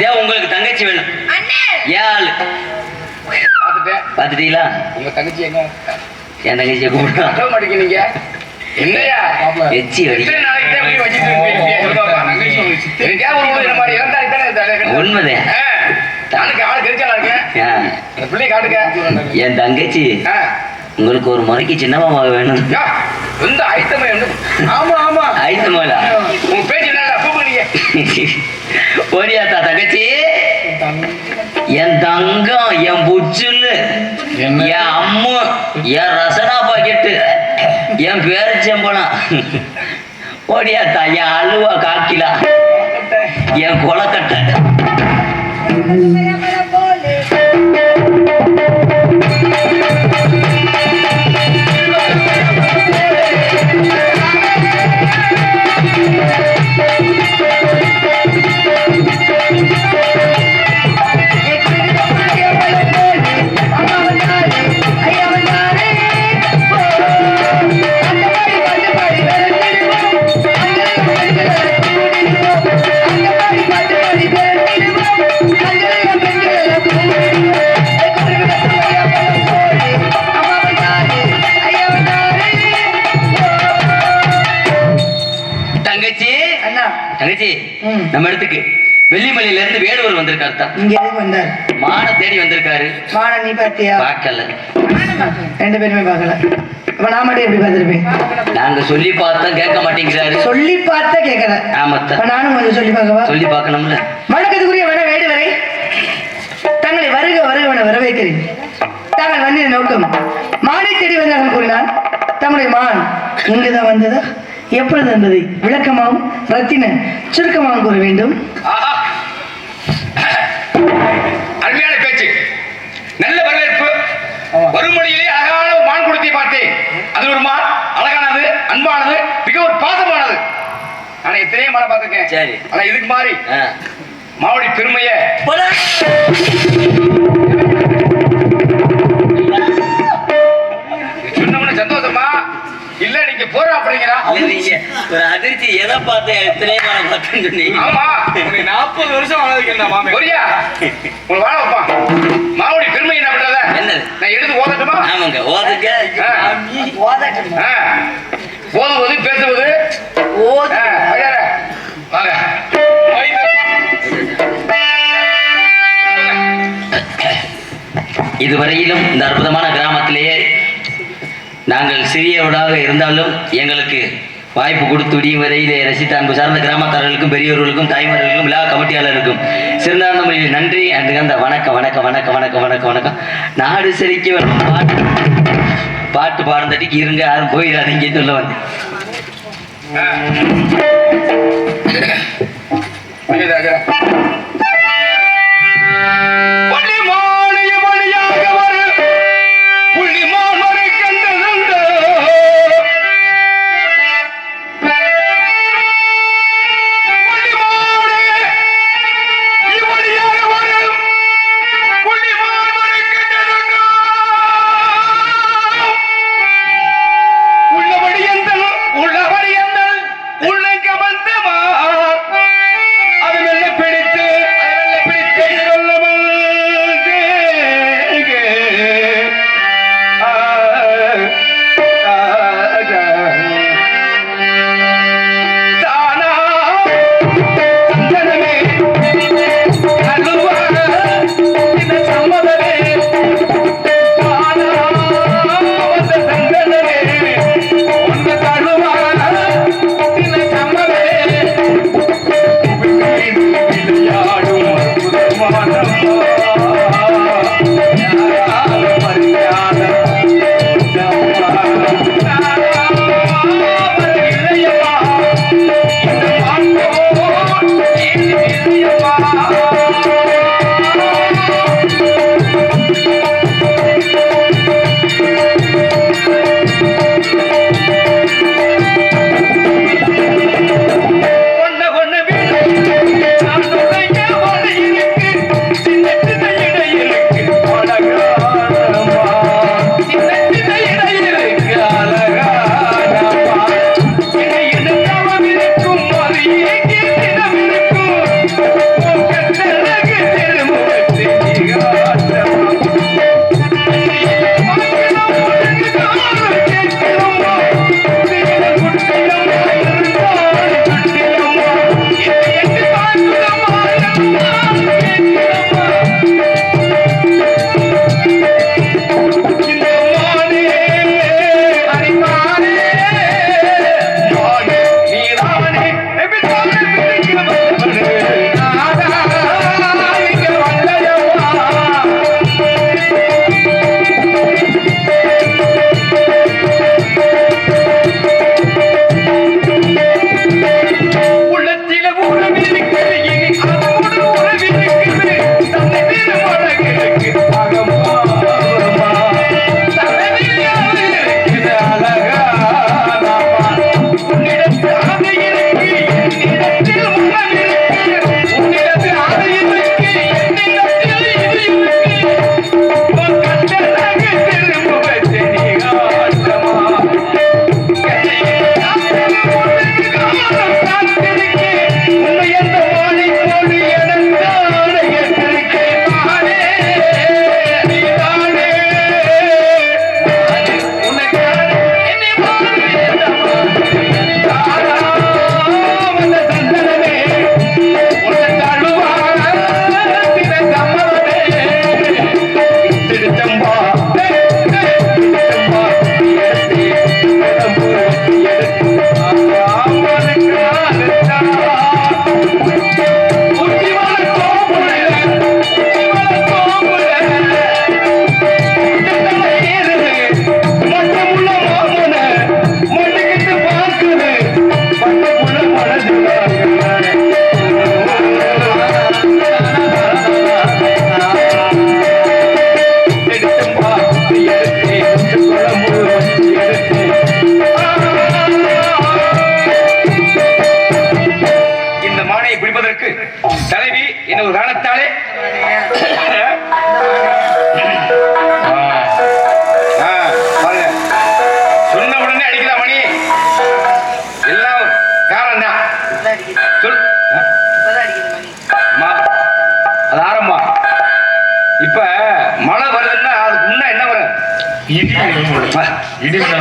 இதே உங்களுக்கு தங்கச்சி வேணும். ஏன் பாத்துட்டீங்களா? உங்க தங்கச்சி எங்க? என் தங்கச்சியை கூப்பிட மாட்டேங்கிறீங்க. என்னையா எச்சி வடி உண்மைதான். என் தங்கச்சி உங்களுக்கு ஒரு முறைக்கு சின்னமாமாக வேணும். ஓடியாத்தா தங்கச்சி என் தங்கம் என் புச்சுன்னு என் அம்மா என் ரசனா பாக்கெட்டு என் பேரிச்சம்பழம் ஓடியாத்தா என் அலுவா காக்கிலா என் கொலக்கட்டை நம்ம இடத்துக்கு வெள்ளிமலையில இருந்து வேடுவர் வந்திருக்காரு. இங்க எதுக்கு வந்தார்? மான தேடி வந்திருக்காரு. மான நீ பாத்தியா? பார்க்கல. ரெண்டு பேருமே பார்க்கல. அப்ப நான் மட்டும் எப்படி பார்த்திருப்பேன்? நாங்க சொல்லி பார்த்தா கேட்க மாட்டேங்கிறாரு. சொல்லி பார்த்தா கேட்கல. ஆமாத்த. நானும் கொஞ்சம் சொல்லி பார்க்கவா? சொல்லி பார்க்கணும்ல. வணக்கத்துக்குரிய வன வேடுவரை தங்களை வருக வருகவன வரவேற்கிறேன். தாங்கள் வந்து நோக்கம் மானை தேடி வந்தார்கள் கூறினான். தம்முடைய மான் இங்குதான் வந்ததா எப்பொழுது என்பதை விளக்கமாகவும் ரத்தின சுருக்கமாகவும் கூற வேண்டும். அருமையான பேச்சு, நல்ல வரவேற்பு. வருமொழியிலே அழகான மான் குளத்தை பார்த்தேன். அது ஒரு மான் அழகானது, அன்பானது, மிக ஒரு பாசமானது. ஆனா எத்தனையோ மானை பார்த்திருக்கேன். சரி, ஆனா இதுக்கு மாறி மாவடி பெருமைய சொன்னோம்னு சந்தோஷமா இல்ல நீங்க போற அப்படிங்கிறா. நீங்க ஒரு அதிர்ச்சி எதை பார்த்து எத்தனை பார்த்தேன்னு சொன்னீங்க. ஆமா 40 வருஷம் வளர்ந்துருக்கேன் மாமே. ஒரியா உங்களுக்கு வாழ வைப்பா. மாவடி பெருமை என்ன பண்றத என்ன நான் எடுத்து ஓதட்டுமா? ஆமாங்க ஓதுங்க. ஓதுவது பேசுவது வாங்க. இதுவரையிலும் இந்த அற்புதமான கிராமத்திலேயே நாங்கள் சிறியவர்களாக இருந்தாலும் எங்களுக்கு வாய்ப்பு கொடுத்து விடியும் வரையிலே ரசித்த அன்பு சார்ந்த கிராமத்தாரர்களுக்கும் பெரியவர்களுக்கும் தாய்மார்களுக்கும் விழா கமிட்டியாளருக்கும் சிறந்த முறையில் நன்றி அன்று அந்த வணக்கம் வணக்கம் வணக்கம் வணக்கம் வணக்கம் வணக்கம். நாடு செழிக்க வேணும் பாட்டு பாடுறதுக்கு இருங்க, யாரும் போயிடாதீங்க சொல்ல வந்து. அது மெல்ல பிடித்து மானை பிடிப்பதற்கு தலைவி என்ன ஒரு காரணத்தாலே பாருங்க, சொன்ன உடனே அடிக்குதா மணி, எல்லாம் காரணம் தான். சொல் அது ஆரம்பம். இப்ப மழை வருதுன்னா அதுக்கு முன்ன என்ன வரும்?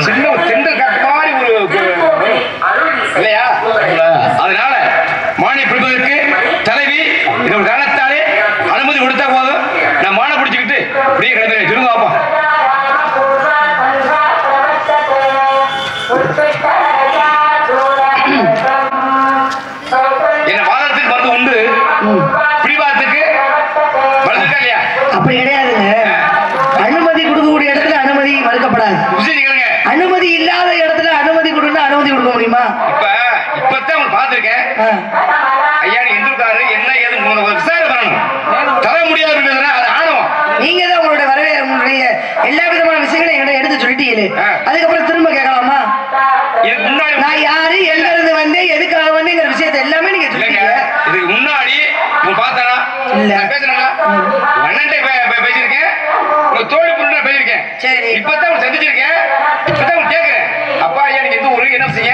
சின்ன ஒரு தென்றல் காட்டு மாதிரி ஒரு இல்லையா? அதனால மானை பிடிப்பதற்கு தலைவி இந்த ஒரு காரணத்தாலே அனுமதி கொடுத்தா போதும், நான் மானை பிடிச்சுக்கிட்டு அப்படியே கிளம்புறேன். திரும்ப பாப்பா. என்ன வாதத்துக்கு மருந்து உண்டு, பிடிவாதத்துக்கு மருந்து இருக்கா இல்லையா? அப்படி கிடையாதுங்க. அனுமதி கொடுக்கக்கூடிய இடத்துல அனுமதி மறுக்கப்படாது. அனுமதி இல்லாத இடத்துல அனுமதி கொடுக்கணும், அனுமதி கொடுக்க முடியுமா? இப்பதான் அவங்க பார்த்திருக்கேன். ஐயா நீ எந்திருக்காரு என்ன ஏது விசாரணை பண்ணணும். தர முடியாது அது ஆணவம். நீங்க தான் உங்களுடைய உங்களுடைய எல்லா விதமான விஷயங்களும் என்கிட்ட எடுத்து சொல்லிட்டீங்களே, அதுக்கப்புறம் திரும்ப கேட்கலாமா? முன்னாடி நான் யாரு, எங்க இருந்து வந்தேன், எதுக்காக வந்தேங்கிற விஷயத்தை எல்லாமே நீங்க சொல்லுங்க. இதுக்கு முன்னாடி பார்த்தனா இல்ல பேசுறாங்க, அண்ணன் பேசியிருக்கேன், உங்க தோழி பொண்ணு பேசியிருக்கேன். சரி, இப்பதான் சந்திச்சிருக்கேன். இப்பதான் கேட்கிறேன், அப்பா ஐயா நீங்க எந்த ஊரு, என்ன செய்ய,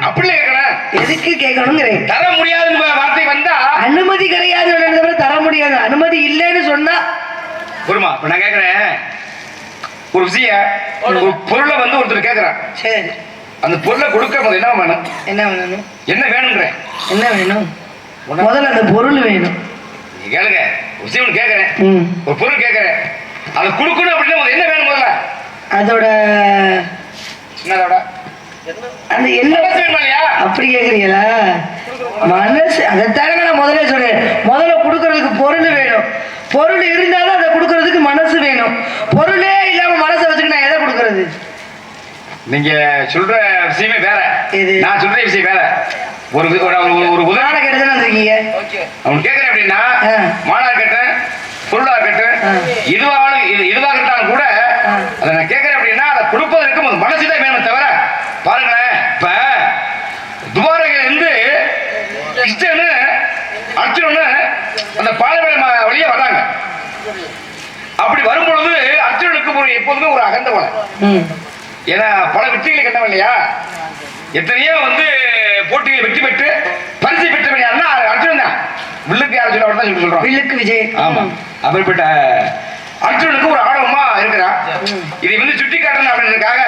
அப்படி கேட்கணும். எதுக்கு கேட்கணுங்கிறேன். தர முடியாதுன்னு வார்த்தை வந்தா அனுமதி கிடையாது, தர முடியாது. அனுமதி இல்லைன்னு சொன்னா பொறுமா. இப்ப நான் கேட்கிறேன் ஒரு விஷயம், ஒரு பொருளை வந்து ஒருத்தர் கேட்கிறான். சரி, அந்த பொருளை கொடுக்க போது என்ன வேணும்? என்ன வேணும்? என்ன வேணும்ன்றேன். என்ன வேணும்? முதல்ல அந்த பொருள் வேணும். நீ கேளுங்க, விஷயம் கேட்கிறேன், ஒரு பொருள் கேட்கிறேன், அதை கொடுக்கணும் அப்படின்னா என்ன வேணும் முதல்ல? அதோட என்னதோட அந்த என்ன இல்லையா? அப்படி கேக்குறீங்களா? மனசு அதைத்தாங்க நான் முதல்ல சொல்றேன். முதல்ல கொடுக்கறதுக்கு பொருள் வேணும். பொருள் இருந்தாலும் அதை கொடுக்கறதுக்கு மனசு வேணும். பொருளே இல்லாம மனசை வச்சுக்க நான் எதை கொடுக்கறது? நீங்க சொல்ற விஷயமே வேற, நான் சொல்ற விஷயம் வேற. ஒரு உதாரணம் கேட்டுதான் வந்திருக்கீங்க. அவன் கேட்கிறேன் அப்படின்னா மாடா இருக்கட்டும், பொருளா இருக்கட்டும், இதுவாக இருந்தாலும் கூட அதை நான் கேட்கிறேன் அப்படின்னா அதை கொடுப்பதற்கு மனசுதான் வேணும் தவிர. பாருங்களேன், இப்ப துவாரகையில இருந்து கிருஷ்ணனு அர்ஜுனனு அந்த பாலைவன வழியா வர்றாங்க. அப்படி வரும்பொழுது அர்ஜுனனுக்கு எப்போதுமே ஒரு அகந்த போல, ஏன்னா பல வெற்றிகளை கண்டவன் இல்லையா? எத்தனையோ வந்து போட்டிகளை வெற்றி பெற்று பரிசு பெற்றவன் யாருன்னா அர்ஜுனன் தான். வில்லுக்கு யாரும் சொல்ல தான் சொல்லி சொல்றோம், வில்லுக்கு விஜய். ஆமா, அப்படிப்பட்ட அர்ஜுனனுக்கு ஒரு ஆணவமா இருக்கிறான். இதை வந்து சுட்டி காட்டணும் அப்படின்றதுக்காக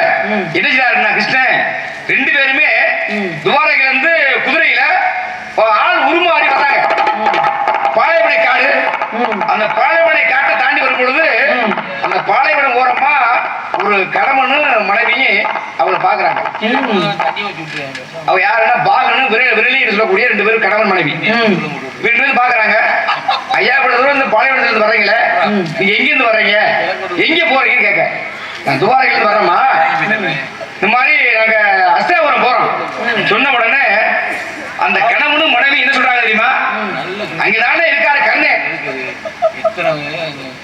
என்ன செய்யறாருன்னா கிருஷ்ணன் ரெண்டு பேருமே துவாரகையில இருந்து குதிரையில ஆள் உருமாறி வர்றாங்க. பாலைவனை காடு, அந்த பாலைவனை காட்டை தாண்டி வரும் பொழுது அந்த பாலைவனம் ஓரமா ஒரு கணவனும் மனைவியும் அவளை பாக்குறாங்க. அவ யாருன்னா பாகனும் விரலின்னு சொல்லக்கூடிய ரெண்டு பேரும் கணவன் மனைவி வீட்டு வந்து பாக்குறாங்க. ஐயா இவ்வளவு தூரம் இந்த பாலைவனத்துல இருந்து வர்றீங்களே, நீங்க எங்க இருந்து வர்றீங்க, எங்க போறீங்கன்னு கேட்க. நான் துவாரகையில இருந்து வர்றேம்மா, இந்த மாதிரி நாங்க அஸ்தாபுரம் போறோம் சொன்ன உடனே அந்த கணவனும் மனைவி என்ன சொல்றாங்க தெரியுமா? அங்கதானே இருக்காரு கண்ணு,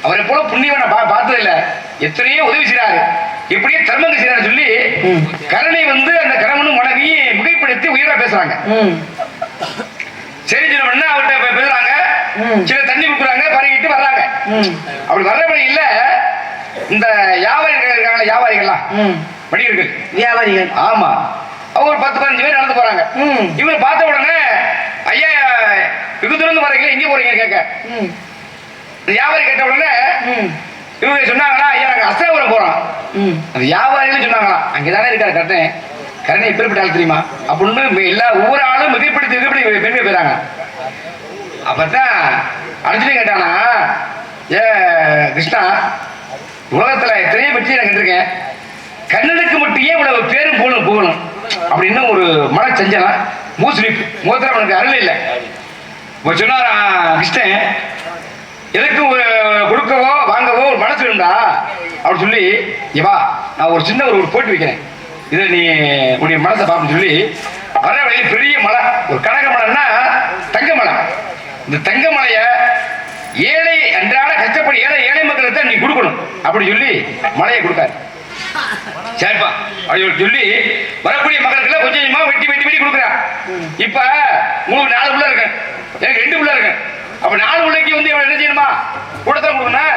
அவரை போல புண்ணியவனை பார்த்தது இல்ல, எத்தனையோ உதவி செய்யறாரு, இப்படியே தர்மங்க செய்யறாரு சொல்லி கருணை வந்து அந்த கணவனும் மனைவியை மிகைப்படுத்தி உயிரா பேசுறாங்க. சரி சொன்ன அவர்கிட்ட பேசுறாங்க, சில தண்ணி கொடுக்குறாங்க, பறகிட்டு வர்றாங்க. அப்படி வர்றவங்க இல்ல இந்த வியாபாரிகள் இருக்காங்க, வியாபாரிகள்லாம் வணிகர்கள் வியாபாரிகள். ஆமா, ஒரு 10-15 பேர் நடந்து போறாங்க. இவங்க பார்த்த உடனே ஐயா வெகு தூரம் வரீங்க, எங்க போறீங்க கேட்க. வியாபாரி கேட்ட உடனே இவங்க சொன்னாங்களா, ஐயா நாங்க அஸ்தாபுரம் போறோம். அந்த வியாபாரிகள் சொன்னாங்களா, அங்கதானே இருக்காரு கட்டேன், கரணை எப்படிப்பட்ட ஆள் தெரியுமா அப்படின்னு எல்லா ஒவ்வொரு ஆளும் மிகைப்படுத்தி பெருமை போயிறாங்க. அப்பதான் அர்ஜுனன் கேட்டானா, ஏ கிருஷ்ணா, உலகத்துல எத்தனையோ வெற்றி நான் கண்டிருக்கேன், கண்ணனுக்கு மட்டும் ஏன் இவ்வளவு பேரும் போகணும் அப்படின்னு ஒரு மன செஞ்சனா மூசிலிப்பு முகத்துல அவனுக்கு அருள் இல்லை. சொன்னாரா கிருஷ்ணன், எதுக்கு கொடுக்கவோ வாங்கவோ ஒரு மனசு இருந்தா அப்படி சொல்லி, ஏவா நான் ஒரு சின்ன ஒரு போட்டி வைக்கிறேன், இதை நீ உன்னுடைய மனசை பார்ப்பன்னு சொல்லி வர வழியில் பெரிய மலை, ஒரு கனக மலைன்னா தங்க மலை. இந்த தங்க மலைய ஏழை அன்றாட கஷ்டப்படி ஏழை மக்களுக்கு தான் நீ கொடுக்கணும் அப்படி சொல்லி மலையை கொடுக்காரு. சரிப்பா அப்படி சொல்லி வரக்கூடிய மக்களுக்கு கொஞ்சம் கொஞ்சமா வெட்டி வெட்டி வெட்டி கொடுக்குறேன். இப்ப உங்களுக்கு 4 பிள்ளை இருக்கு, எனக்கு 2 பிள்ளை இருக்கு. அப்ப 4 பிள்ளைக்கு வந்து என்ன செய்யணுமா? கூடத்தான் கொடுக்கணும்.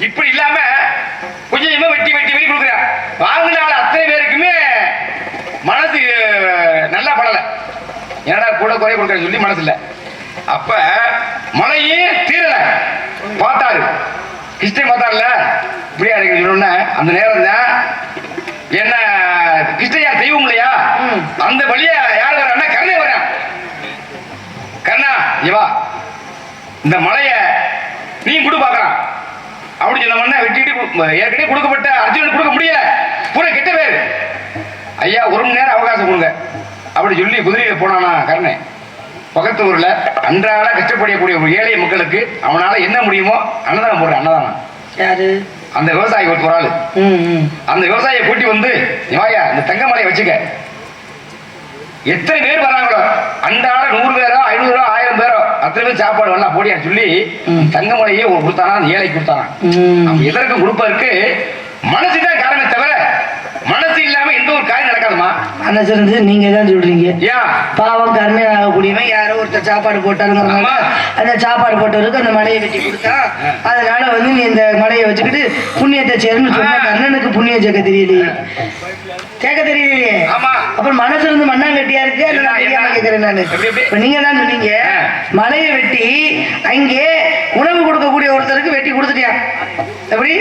இப்படி இல்லாம கொஞ்சம் கொஞ்சமா வெட்டி வெட்டி வெட்டி கொடுக்குறேன். வாங்கினால அத்தனை பேருக்குமே மனசு நல்லா படல. ஏன்னா கூட குறை கொடுக்குறேன்னு சொல்லி மனசு இல்லை. அப்ப மழையே தீரல. பார்த்தாரு கிருஷ்ணன் பார்த்தாருல இப்படியா இருக்கு சொன்ன அந்த நேரம் தான் என்ன கிருஷ்ணயா தெய்வம் இல்லையா? அந்த வழியா யார் வர்றான்னா கர்ணே வர்றான். கர்ணா இவா இந்த மலைய நீ கொடு பாக்குறான் அப்படின்னு சொன்ன வெட்டிட்டு ஏற்கனவே கொடுக்கப்பட்ட அர்ஜுனன் கொடுக்க முடியல. பூரா கெட்ட பேர். ஐயா 1 மணி நேரம் அவகாசம் கொடுங்க அப்படி சொல்லி குதிரையில போனானா கர்ணன். பக்கத்து ஊர்ல அன்றாட கஷ்டப்படக்கூடிய ஒரு ஏழை மக்களுக்கு அவனால என்ன முடியுமோ அன்னதானம் போடுற அன்னதானம். யாரு? அந்த விவசாயி ஒரு ஆளு. அந்த விவசாயியை கூட்டி வந்து வாயா இந்த தங்கமலையை வச்சுக்க. எத்தனை பேர் வராங்களோ அன்றாட 100 பேரோ 500 பேரோ 1000 பேரோ அத்தனை பேர் சாப்பாடு வரலாம் போடியா சொல்லி தங்கமலையே கொடுத்தானா. அந்த ஏழை கொடுத்தானா. எதற்கும் கொடுப்பதற்கு மனசுதான் காரணமே தவிர மனசு இல்லாம எந்த ஒரு காரியம் நடக்காதுமா. மனசு இருந்து நீங்க தான் சொல்றீங்க. பாவம் கருணையாக ஆகக்கூடியவன் யாரோ ஒருத்தர் சாப்பாடு போட்டாருங்க. அந்த சாப்பாடு போட்டவருக்கு அந்த மலையை வெட்டி கொடுத்தா அதனால வந்து நீ இந்த மலையை வச்சுக்கிட்டு புண்ணியத்தை சேருன்னு சொன்னா கண்ணனுக்கு புண்ணியம் சேர்க்க தெரியலையே, கேட்க தெரியலையே. அப்புறம் மனசு இருந்து மண்ணாங்கட்டியா இருக்கு. கேட்கிறேன் நானு. இப்ப நீங்க தான் சொன்னீங்க மலையை வெட்டி அங்கே உணவு கொடுக்கக்கூடிய ஒருத்தருக்கு வெட்டி கொடுத்துட்டியா. எப்படி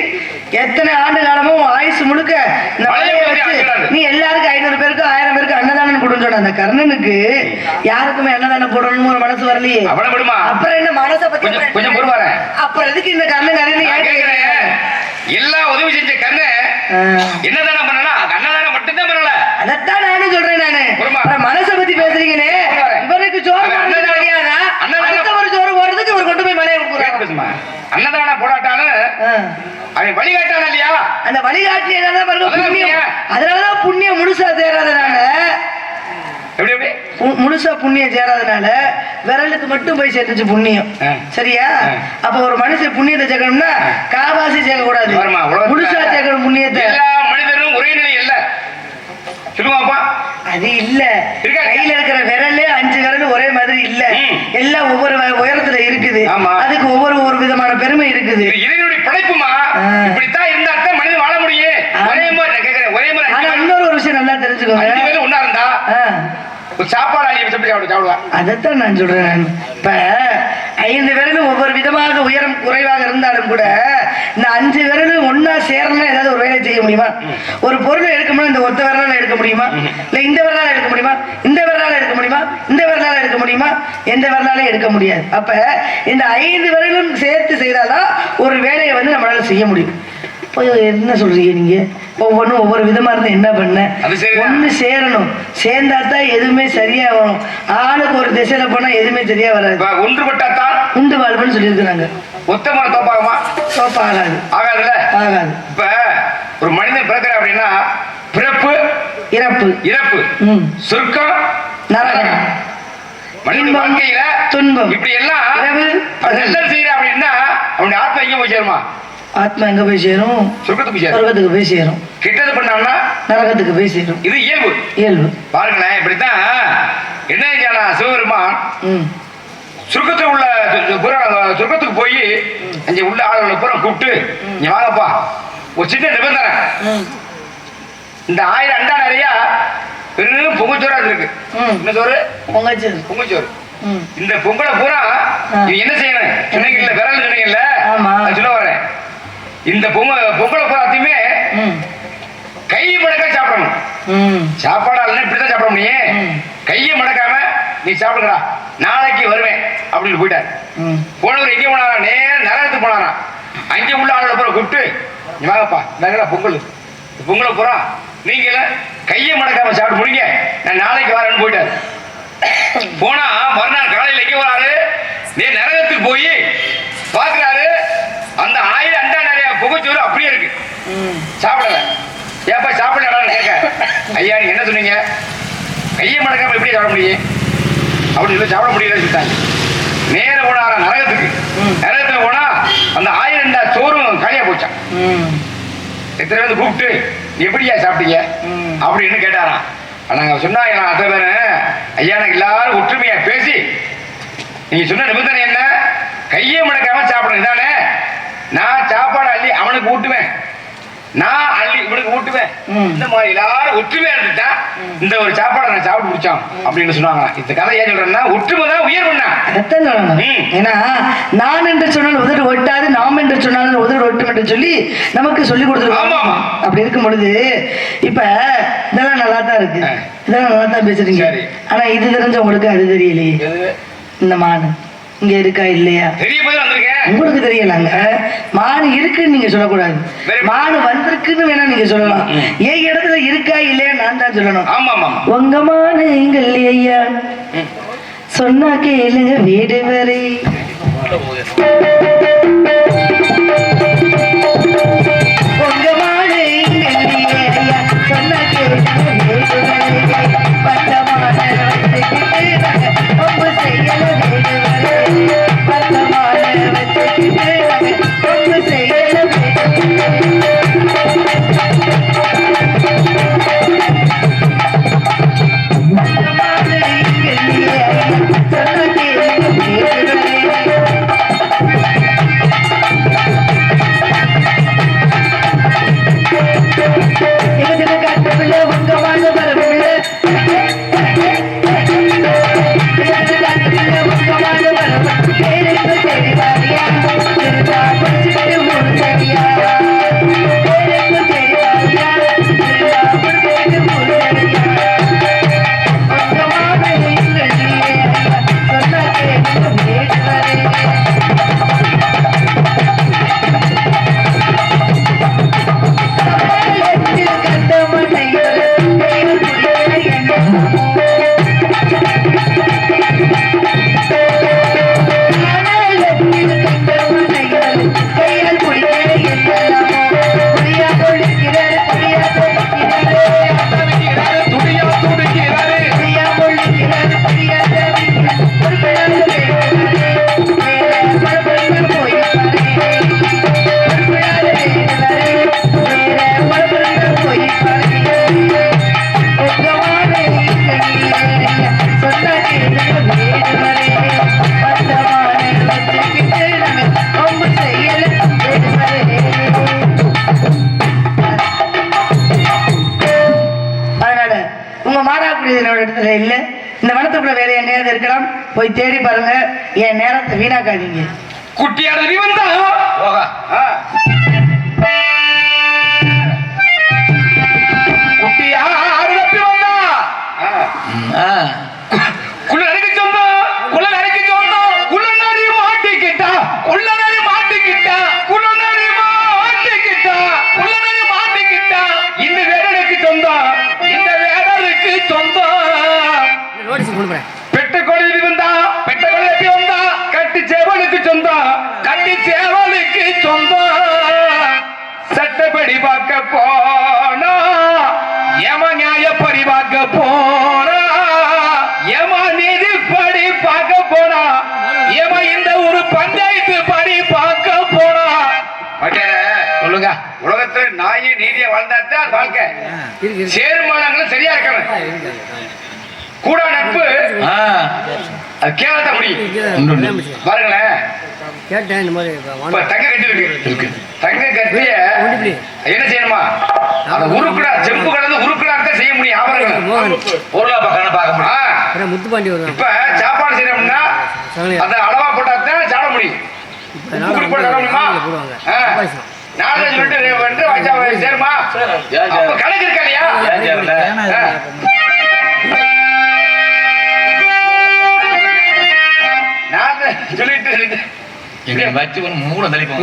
எத்தனை ஆண்டு காலமும் ஆயுசு முழுக்க இந்த மலையை வச்சு நீ எல்லாருக்கும் 500 பேருக்கு 1000 பேருக்கு அன்னதானம் கொடுன்னு சொன்ன அந்த கர்ணனுக்கு யாருக்குமே அன்னதானம் போடணும்னு ஒரு மனசு வரலையே. அப்புறம் என்ன மனசை பத்தி கொஞ்சம் பொறுவாரு. அப்புறம் எதுக்கு இந்த கர்ணன் எல்லா உதவி செஞ்ச கர்ணன் என்னதானம் பண்ணனா? அன்னதானம் மட்டும்தான் பண்ணல. அதைத்தான் நானும் சொல்றேன். நானு மனசை பத்தி பேசுறீங்களே. இவருக்கு சோறு தெரியாதா? அடுத்தவர் சோறு போடுறதுக்கு இவர் கொண்டு போய் மலையை கொடுக்குறாங்க. அன்னதானம் போடாட்டாலும் அவன் வழிகாட்டான இல்லையா? அந்த வழிகாட்டினால அதனாலதான் புண்ணியம் முழுசா சேராதனால முழுசா புண்ணியம் சேராதனால விரலுக்கு மட்டும் போய் சேர்த்துச்சு புண்ணியம். சரியா? அப்ப ஒரு மனுஷன் புண்ணியத்தை சேர்க்கணும்னா காவாசி சேர்க்க கூடாது, முழுசா சேர்க்கணும் புண்ணியத்தை. எல்லா மனிதரும் ஒரே நிலை இல்ல சொல்லுவாப்பா. அது இல்ல. கையில இருக்கிற விரல் 5 விரல் ஒரே மாதிரி இல்ல. எல்லாம் ஒவ்வொரு உயரத்துல இருக்குது. அதுக்கு ஒவ்வொரு விதமான பெருமை இருக்குது. இறைவனுடைய படைப்புமா. இப்படித்தான் இருந்தா தான் மனிதன் வாழ முடியும். ஒரே மாதிரி கேக்குறேன். ஒரே மாதிரி. ஆனா இன்னொரு ஒரு விஷயம் நல்லா தெரிஞ்சுக்கோங்க. 5 பேர் ஒண்ணா இருந்தா ஒரு சாப்பாடு அள்ளி சாப்பிடுவான். அதைத்தான் நான் சொல்றேன். இப்ப 5 விரலும் ஒவ்வொரு விதமாக உயரம் குறைவாக இருந்தாலும் கூட இந்த 5 விரலும் ஒன்னா சேரணும் ஏதாவது ஒரு வேலை செய்ய முடியுமா? ஒரு பொருளை எடுக்கணும்னா இந்த ஒத்த விரலால எடுக்க முடியுமா? இல்ல இந்த விரலால எடுக்க முடியுமா? இந்த விரலால எடுக்க முடியுமா? இந்த விரலால எடுக்க முடியுமா? எந்த விரலால எடுக்க முடியாது. அப்ப இந்த 5 விரலும் சேர்த்து செய்தாதான் ஒரு வேலையை வந்து நம்மளால செய்ய முடியும். என்ன சொல்றீங்க நீங்க? ஒவ்வொன்றும் ஒவ்வொரு விதமா இருந்தா என்ன பண்ண? ஒண்ணு சேரணும். சேர்ந்தாதான் எதுவுமே சரியா வரும். ஆளுக்கு ஒரு திசையில போனா எதுவுமே சரியா வராது. ஒன்றுபட்டாத்தான் உண்டு வாழ்வுன்னு சொல்லியிருக்கிறாங்க. மொத்தமான தோப்பாகுமா? தோப்ப ஆகாது. ஆகாதுல்ல? ஆகாது. இப்ப ஒரு மனிதன் பிறக்கிறார் அப்படின்னா பிறப்பு இறப்பு, இறப்பு சொர்க்கம் நரகம், மனிதன் வாழ்க்கையில துன்பம், இப்படி எல்லாம் நல்லது செய்யற அப்படின்னா அவனுடைய ஆத்மா எங்க போய் சேருமா? ஆத்மா எங்க போய் சேரும்? சொர்க்கத்துக்கு போய் சேரும். கிட்டது பண்ணாங்கன்னா நரகத்துக்கு போய் சேரும். இது இயல்பு. இயல்பு பாருங்களேன். இப்படித்தான் என்ன சிவபெருமான் சொர்க்கத்துல உள்ள சொர்க்கத்துக்கு போய் அங்க உள்ள ஆளுகளை பூரா கூப்பிட்டு இங்க வாங்கப்பா ஒரு சின்ன நிபந்தனை. இந்த 1000 அண்டா நிறைய வெறும் பொங்கச்சோறா இருக்கு. என்ன சோறு? பொங்கச்சோறு. பொங்கச்சோறு. இந்த பொங்கலை பூரா என்ன செய்யணும் சொன்னீங்கல்ல, விரல் சொன்னீங்கல்ல, சொல்ல வரேன். இந்த பொங்கலை பூராத்தையுமே கையை மடக்க சாப்பிடணும். சாப்பாடு இப்படிதான் சாப்பிட முடியும். கையை மடக்காம நீ சாப்பிடுறா, நாளைக்கு வருவேன் அப்படின்னு போயிட்டார். போனவர் எங்கே போனாரா? நேரம் நரகத்துக்கு போனாரா. அங்கே உள்ள ஆளோட பூரா கூப்பிட்டு வாங்கப்பா நாங்களா பொங்கல் பொங்கலை பூரா நீங்கள கையை மடக்காம சாப்பிட்டு முடிங்க, நான் நாளைக்கு வரேன்னு போயிட்டாரு. போனா மறுநாள் காலையில் எங்கே வராரு? நரகத்துக்கு போய் பாக்குறாரு. அந்த 1000 அண்டா நிறைய புகைச்சோறு அப்படியே இருக்கு. சாப்பிடல. ஏப்பா சாப்பிடலாம் கேட்க, ஐயா நீங்க என்ன சொன்னீங்க? கையை மடக்காம எப்படி சாப்பிட முடியும் அப்படின்னு சொல்லி சாப்பிட முடியலன்னு சொல்லிட்டாங்க. நேர போனாரா நரகத்துக்கு. நரகத்துல போனா அந்த 1000 அண்டா சோறும் காலியா போச்சான். எத்தனை பேர் கூப்பிட்டு எப்படியா சாப்பிட்டீங்க அப்படின்னு கேட்டாராம். நாங்க சொன்னாங்க அத்தனை பேரு, ஐயா எனக்கு எல்லாரும் ஒற்றுமையா பேசி நீங்க சொன்ன நிபந்தனை என்ன, கையை முடக்காம சாப்பிடணும் தானே. நான் சாப்பாடு அள்ளி அவனுக்கு ஊட்டுவேன், நான் அள்ளி இவனுக்கு ஊட்டுவேன். இந்த மாதிரி எல்லாரும் ஒற்றுமையா இருந்துட்டா இந்த ஒரு சாப்பாடை நான் சாப்பிட்டு முடிச்சோம் அப்படின்னு சொன்னாங்க. இந்த கதை ஏன் சொல்றேன்னா ஒற்றுமை தான் உயர்வுன்னா. ஏன்னா நான் என்று சொன்னால் உதடு ஒட்டாது, நாம் என்று சொன்னால் உதடு ஒட்டும் என்று சொல்லி நமக்கு சொல்லி கொடுத்துருக்கோம். அப்படி இருக்கும் பொழுது இப்ப இதெல்லாம் நல்லா தான் இருக்கு, இதெல்லாம் நல்லா தான் பேசுறீங்க. ஆனா இது தெரிஞ்ச உங்களுக்கு அது தெரியலையே. இந்த மானு இங்க இருக்கா இல்லையா உங்களுக்கு தெரியலாங்க. மானு இருக்குன்னு நீங்க சொல்லக்கூடாது, மானு வந்திருக்குன்னு வேணா நீங்க சொல்லலாம். என் இடத்துல இருக்கா இல்லையா நான் தான் சொல்லணும். உங்க மானு இங்க இல்லையா சொன்னா கேளுங்க வீடு வரை. உங்க மானு இங்க இல்லையா சொன்னா கேளுங்க வீடு வரை. பட்டமான ரொம்ப செய்யல வீடு வரை. பட்டமான ரொம்ப செய்யல இல்ல. இந்த வனத்துக்குள்ள வேற எங்கேயாவது இருக்கலாம், போய் தேடி பாருங்க. என் நேரத்தை வீணாக்காதீங்க. குட்டியாடு வந்தா குட்டியாடு வந்தா குள்ள நடிக்க சொந்தம், குள்ள நடிக்க சொந்தம், குள்ள நடி மாட்டிக்கிட்டா, குள்ள நடி மாட்டிக்கிட்டா, குள்ள நடி மாட்டிக்கிட்டா, குள்ள நடி மாட்டிக்கிட்டா. இந்த வேடனுக்கு சொந்தம், இந்த வேடனுக்கு சொந்தம். பெட்டக்கோழி வந்தா, பெட்டக்கோழி எப்படி வந்தா, கட்டி சேவலுக்கு சொந்தம், கட்டி சேவலுக்கு சொந்தம். சட்டப்படி பார்க்க போனா, ஏமா நியாயப்படி பார்க்க போனா, ஏமா நீதிப்படி பார்க்க போனா, ஏமா இந்த ஒரு பஞ்சாயத்து படி பார்க்க போனா. சொல்லுங்க, உலகத்துல நாய் நீதியா வாழ்ந்தாத்தான் வாழ்க்கை. சேர்மானங்களும் சரியா இருக்கணும். கூட நட்பு அது கேளத்த முடியும். பாருங்களேன், தங்க கட்டி இருக்கு, தங்க கட்டிய என்ன செய்யணுமா, அந்த உருக்குடா செம்பு கலந்து உருக்குடா தான் செய்ய முடியும். ஆபரணங்கள் பொருளா பார்க்க முடியும். முத்துப்பாண்டி வரும். இப்ப சாப்பாடு செய்யணும்னா அந்த அளவா போட்டா தான் சாப்பிட முடியும். நாலு சொல்லிட்டு சேருமா கணக்கு இருக்கா இல்லையா? சொல்லிட்டு வச்சு மூணு தலைப்போம்.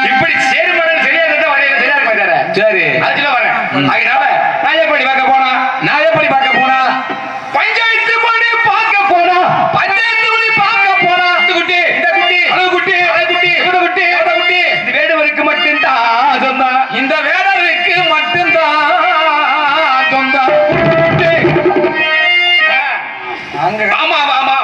இப்படி சேர்மடல் சரியா இருந்தா வரையில சரியா இருக்க மாட்டாரு. சரி, அதுல வரேன். அதனால நான் எப்படி பார்க்க போனா, நான் எப்படி பார்க்க போனா, பஞ்சாயத்து படி பார்க்க போனா, பஞ்சாயத்து படி பார்க்க போனா. குட்டி, இந்த குட்டி, அது குட்டி, அது குட்டி, இந்த குட்டி, அந்த குட்டி. இந்த வேடுவருக்கு மட்டும்தான் சொந்தம், இந்த வேடருக்கு மட்டும்தான் சொந்தம். ஆமா ஆமா ஆமா.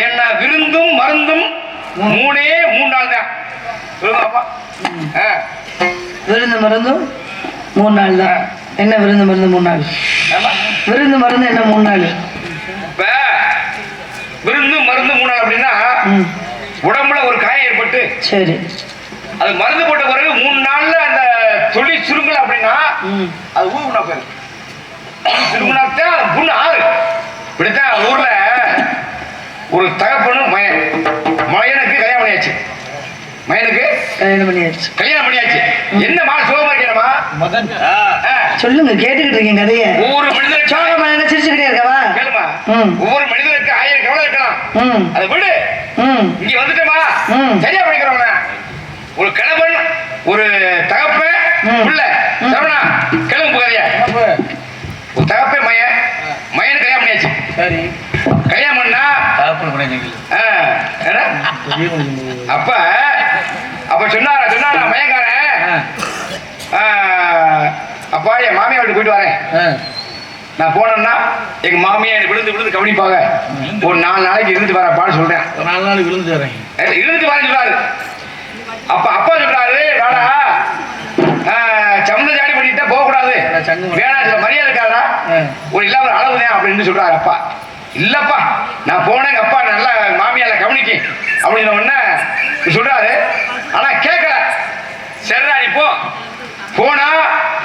ஏன்னா விருந்தும் மருந்தும் மூணே 3 நாள் தான். சொல்லுங்கப்பா. விருந்து மருந்தும் 3 நாள் தான். என்ன விருந்து மருந்து 3 நாள்? விருந்து மருந்து என்ன 3 நாள்? இப்ப விருந்து மருந்து 3 நாள் அப்படின்னா உடம்புல ஒரு காயம் ஏற்பட்டு சரி அது மருந்து போட்ட பிறகு 3 நாள்ல அந்த தொழி சுருங்கல அப்படின்னா அது ஊருனா போயிடும். சுருங்கினாத்தான் புண்ணு ஆறு. இப்படித்தான் ஊர்ல ஒரு தகப்பனும் மயனுக்கு கல்யாணம் பண்ணியாச்சு. மயனுக்கு கல்யாணம் பண்ணியாச்சு. என்ன மா சோகமா இருக்கேனமா? சொல்லுங்க, கேட்டுக்கிட்டு இருக்கீங்க கதைய. ஒவ்வொரு மனிதனுக்கு சோகமா என்ன சிரிச்சுக்கிட்டே இருக்கவா? கேளுமா. ஒவ்வொரு மனிதனுக்கு 1000 கவலை இருக்கலாம். அதை விடு. இங்க வந்துட்டோமா சரியா பண்ணிக்கிறோம். ஒரு கணவன் ஒரு தகப்பன் புள்ள சரவணா கிளம்பு கதையா. ஒரு தகப்பன் மயனு கல்யாணம் பண்ணியாச்சு. சரி கல்யாணம் பண்ணா அப்ப சொன்னாரா மயங்காரன், அப்பா என் மாமியா வீட்டு போயிட்டு வரேன். நான் போனேன்னா எங்க மாமியா விழுந்து கவனிப்பாங்க. ஒரு 4 நாளைக்கு இருந்துட்டு வரப்பான்னு சொல்றேன். 4 நாளைக்கு விழுந்துட்டு வரேன் சொல்றாரு. அப்பா சொல்றாரு, வேடா சமந்த ஜாடி பண்ணிட்டா போக கூடாது, வேணா மரியாதை இருக்காதா, ஒரு இல்ல ஒரு அளவுதான் அப்படின்னு சொல்றாரு. அப்பா இல்லப்பா நான் போனேன், எங்க அப்பா நல்லா மாமியால கவனிக்கு அப்படின்னு உடனே சொல்றாரு. ஆனா கேட்கல. சரிடா நீ போனா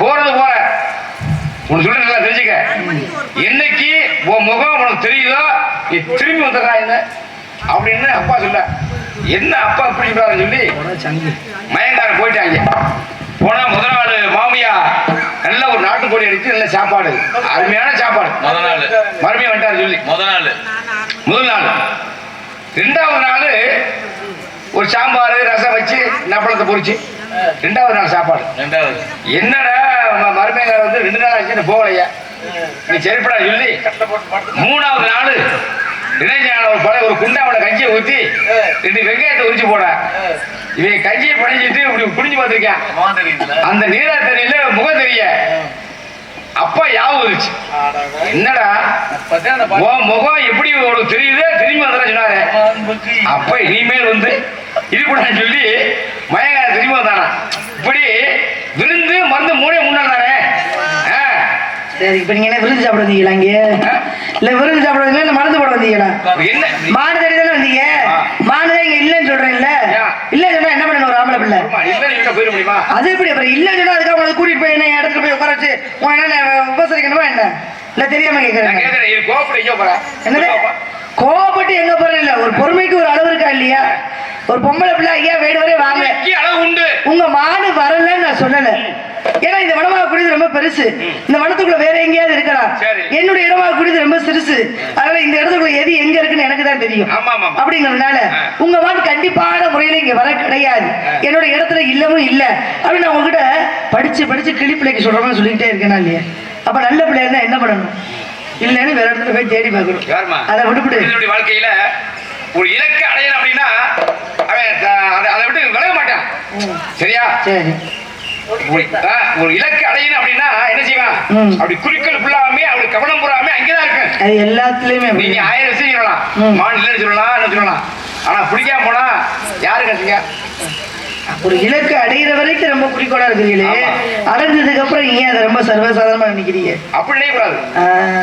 போறது போற உனக்கு சொல்ல நல்லா தெரிஞ்சுக்க. என்னைக்கு உன் முகம் உனக்கு தெரியுதோ நீ திரும்பி வந்துடுறா என்ன அப்படின்னு அப்பா சொல்ல. என்ன அப்பா இப்படி சொல்றாருன்னு சொல்லி மயங்காரன் போயிட்டாங்க. போனா முதல் நாள் மாமியா நல்ல ஒரு நாட்டுக்கோழி அடிச்சு நல்ல சாப்பாடு, அருமையான சாப்பாடு. மறுமையா வந்துட்டாரு சொல்லி முதல் நாள். 2வது நாள் ஒரு சாம்பார் ரசம் வச்சு நப்பளத்தை பொரிச்சு 2வது நாள் சாப்பாடு. என்னடா மருமையார் வந்து 2 நாள் ஆச்சு போகலையா நீ செருப்படா சொல்லி 3வது நாள் ஒரு பழைய ஒரு குண்டாவோட கஞ்சியை ஊற்றி 2 வெங்காயத்தை உரிச்சு போட. இவன் கஞ்சியை படைஞ்சிட்டு இப்படி புடிஞ்சு பார்த்துருக்கேன். அந்த நீரா தெரியல முகம் தெரிய. அப்பா யாவும் இருந்துச்சு. என்னடா உன் முகம் எப்படி உனக்கு தெரியுது திரும்பி வந்தா சொன்னாரு. அப்ப இனிமேல் வந்து இருக்கூடாதுன்னு சொல்லி மயங்கார திரும்பி வந்தானா. இப்படி விருந்து மருந்து 3 நாள் தானே. சரி இப்ப நீங்க என்ன விருந்து சாப்பிட வந்தீங்களா? இங்க இல்ல விருந்து சாப்பிட வந்தீங்களா இல்ல மருந்து போட வந்தீங்களா? என்ன மாடு தேடி தானே வந்தீங்க. மாடுதான் இங்க இல்லன்னு சொல்றேன்ல. இல்ல சொன்னா என்ன பண்ணணும்? ஒரு ஆம்பளை பிள்ளை போயிட முடியுமா? அது எப்படி அப்புறம் இல்லன்னு சொன்னா அதுக்காக உங்களை கூட்டிட்டு போய் என்ன இடத்துல போய் உட்கார வச்சு என்ன உபசரிக்கணுமா என்ன? இல்ல தெரியாம கேட்கறேன். என்னது கோவப்பட்டு எங்க போறேன்? இல்ல ஒரு பொறுமைக்கு ஒரு அளவு இருக்கா இல்லையா? ஒரு பொம்பளை பிள்ளை ஐயா வீடு வரை வாங்க அளவு உண்டு. உங்க மாடு வரலன்னு நான் சொல்லல. ஏன்னா இந்த வனமாக குடிது ரொம்ப பெருசு. இந்த வனத்துக்குள்ள வேற எங்கேயாவது இருக்கலாம். என்னுடைய இடமாக குடிது ரொம்ப சிறுசு. அதனால இந்த இடத்துக்குள்ள எது எங்க இருக்குன்னு எனக்கு தான் தெரியும். அப்படிங்கறதுனால உங்க மாடு கண்டிப்பான முறையில இங்க வர கிடையாது. என்னோட இடத்துல இல்லவும் இல்ல அப்படின்னு நான் உங்ககிட்ட படிச்சு கிளி பிள்ளைக்கு சொல்றோம்னு சொல்லிக்கிட்டே இருக்கேனா இல்லையா? அப்ப நல்ல பிள்ளை இருந்தா என்ன பண்ணணும்? இல்லன்னு வேற இடத்துல போய் தேடி பார்க்கணும். அதை விட்டுவிடு. வாழ்க்கையில ஒரு இலக்கு அடையணும் அப்படின்னா அவன் அதை விட்டு விலக மாட்டான். சரியா? சரி. ஒரு இலக்கு அடையணும் அப்படின்னா என்ன செய்வான்? அப்படி குறிக்கோள் ஃபுல்லாமே அப்படி கவனம் பூராமே அங்கேதான் இருக்கு. அது எல்லாத்துலயுமே நீங்க 1000 விஷயம் சொல்லலாம், மாநிலம் சொல்லலாம், என்ன சொல்லலாம். ஆனா பிடிக்காம போனா யாரு கட்டுங்க? ஒரு இலக்கு அடையிற வரைக்கும் ரொம்ப குறிக்கோளா இருக்கிறீங்களே, அடைஞ்சதுக்கு அப்புறம் ஏன் அதை ரொம்ப சர்வசாதாரணமா நினைக்கிறீங்க? அப்படி நினைக்கூடாது.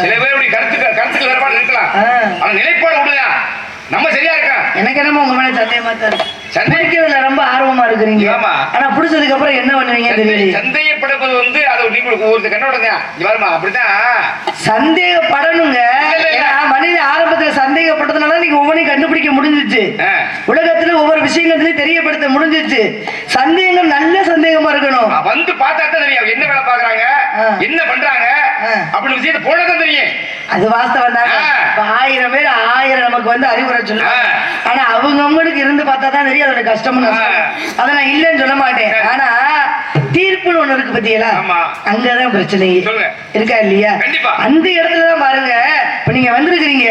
சில பேருடைய கருத்துக்கள் வேறுபாடு இருக்கலாம். ஆனா நிலைப்பாடு விடுதா நம்ம சரியா இருக்கா? எனக்கு என்னமோ உங்க மேல சந்தேகமா தான் இருக்கு. சந்தேகிக்கிறதுல ரொம்ப ஆர்வமா இருக்கிறீங்க. ஆனா புடிச்சதுக்கு அப்புறம் என்ன பண்ணுவீங்க தெரியல. சந்தேகப்படுவது வந்து அது நீங்களுக்கு ஒரு கண்ணோட வருமா? அப்படிதான் சந்தேகப்படணுங்க. மனித ஆரம்பத்துல சந்தேகப்பட்டதுனால நீங்க ஒவ்வொன்றையும் கண்டுபிடிக்க முடிஞ்சிச்சு. உலகத்துல ஒவ்வொரு விஷயங்களையும் தெரியப்படுத்த முடிஞ்சிச்சு. சந்தேகம் நல்ல சந்தேகமா இருக்கணும். வந்து பார்த்தா தான் தெரியும் என்ன வேலை பாக்குறாங்க, என்ன பண்றாங்க அப்படின்னு விஷயத்தை போனதான் தெரியும். அது வாஸ்தவம் தான். 1000 பேர் 1000 நமக்கு வந்து அறிவுரை சொல்லுவாங்க. ஆனா அவங்களுக்கு இருந்து பார்த்தா தான் தெரியும் அதோட கஷ்டம்னு. அதை நான் இல்லைன்னு சொல்ல மாட்டேன். ஆனா தீர்ப்புன்னு ஒண்ணு இருக்கு பத்தியலா, அங்கதான் பிரச்சனை இருக்கா இல்லையா? அந்த இடத்துலதான் பாருங்க. இப்ப நீங்க வந்திருக்கிறீங்க,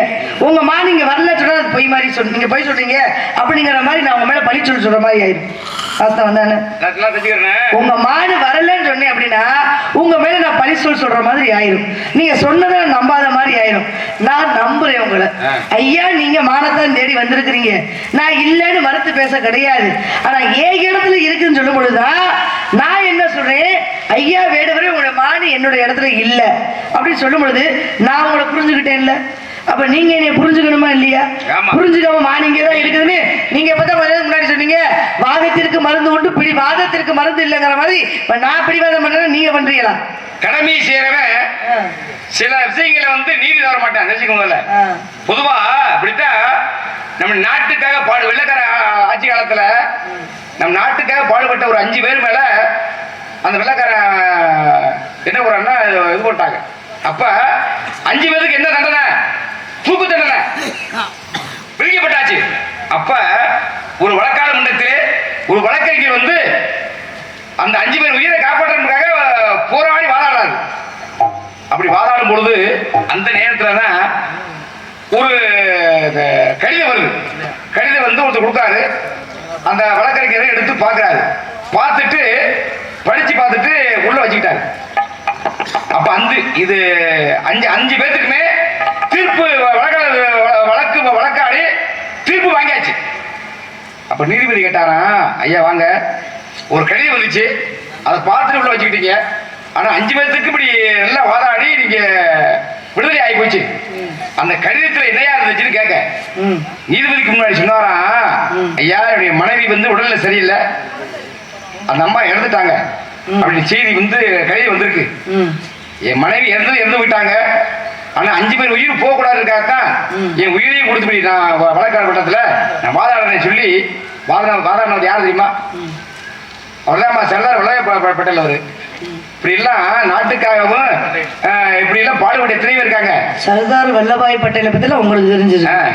உங்க மா நீங்க வரல சொன்னா பொய் மாதிரி நீங்க பொய் சொல்றீங்க அப்படிங்கிற மாதிரி நான் உங்க மேல பழி சொல்ற மாதிரி ஆயிரும். வாஸ்தவம் தானே? உங்க மாடு வரலன்னு சொன்னேன் அப்படின்னா உங்க மேல நான் பழி சொல்ற மாதிரி ஆயிரும். நீங்க சொன்னதை நம்பாத மாதிரி ஆயிரும். நான் நம்புறேன் உங்களை. ஐயா நீங்க மானத்தான் தேடி வந்திருக்கிறீங்க, நான் இல்லைன்னு மறுத்து பேச கிடையாது. ஆனா ஏன் இடத்துல இருக்குன்னு சொல்லும் பொழுதுதான் நான் என்ன சொல்றேன், ஐயா வேடுவரே உங்களோட மாடு என்னோட இடத்துல இல்ல அப்படின்னு சொல்லும் பொழுது நான் உங்களை புரிஞ்சுக்கிட்டேன்ல. அப்ப நீங்க என்னைய புரிஞ்சுக்கணுமா இல்லையா? புரிஞ்சுக்காம மானிங்க தான் இருக்குதுன்னு நீங்க எப்பதான் முன்னாடி சொன்னீங்க, வாதத்திற்கு மருந்து உண்டு வாதத்திற்கு மருந்து இல்லைங்கிற மாதிரி. இப்ப நான் பிடிவாதம் பண்றேன், நீங்க பண்றீங்களா? கடமை செய்யறவன் சில விஷயங்களை வந்து நீதி தர மாட்டான் தெரிஞ்சுக்கோங்கல்ல. பொதுவா அப்படித்தான் நம்ம நாட்டுக்காக வெள்ளக்கார ஆட்சி காலத்துல நம்ம நாட்டுக்காக பாடுபட்ட ஒரு 5 பேர் மேல அந்த வெள்ளக்கார என்ன போறான்னா இது போட்டாங்க. அப்ப 5 பேருக்கு என்ன தண்டனை? தூக்கு தண்டனை விதிக்கப்பட்டாச்சு. அப்ப ஒரு வழக்காடு மன்றத்திலே ஒரு வழக்கறிஞர் வந்து அந்த 5 பேர் உயிரை காப்பாற்றுறதுக்காக போராடி வாதாடுறாரு. அப்படி வாதாடும் பொழுது அந்த நேரத்தில் தான் ஒரு கடிதம் வருது. கடிதம் வந்து ஒருத்தர் கொடுத்தாரு. அந்த வழக்கறிஞரை எடுத்து பார்க்குறாரு. பார்த்துட்டு படிச்சு பார்த்துட்டு உள்ள வச்சுக்கிட்டாரு. அப்ப இது 5 பேர்த்துக்குமே தீர்ப்பு வழக்காடி தீர்ப்பு வாங்கியாச்சு. அப்ப நீதிபதி கேட்டாரா, ஐயா வாங்க, ஒரு கடிதம் வந்துச்சு, அதை பார்த்துட்டு உள்ள வச்சுக்கிட்டீங்க. ஆனா 5 பேர்த்துக்கு இப்படி எல்லாம் வாதாடி நீங்க விடுதலை ஆகி போச்சு. அந்த கடிதத்துல என்னையா இருந்துச்சுன்னு கேட்க நீதிபதிக்கு முன்னாடி சொன்னாரா, ஐயா என்னுடைய மனைவி வந்து உடல்நிலை சரியில்லை, அந்த அம்மா இறந்துட்டாங்க அப்படின்னு செய்தி வந்து கடிதம் வந்திருக்கு. என் மனைவி இறந்து விட்டாங்க. ஆனா 5 பேர் உயிர் போக கூடாதுக்காகத்தான் என் உயிரையும் கொடுத்து நான் வழக்காடு வட்டத்துல நான் வாதாடுறேன்னு சொல்லி வாதாடினது யார் தெரியுமா? அவர்தான் சர்தார் வல்லபாய் பட்டேல். அவரு இப்படி எல்லாம் நாட்டுக்காகவும் இப்படி எல்லாம் பாடுபட்ட எத்தனை பேர் இருக்காங்க. சர்தார் வல்லபாய் பட்டேலை பத்தில உங்களுக்கு தெரிஞ்சிருக்கு.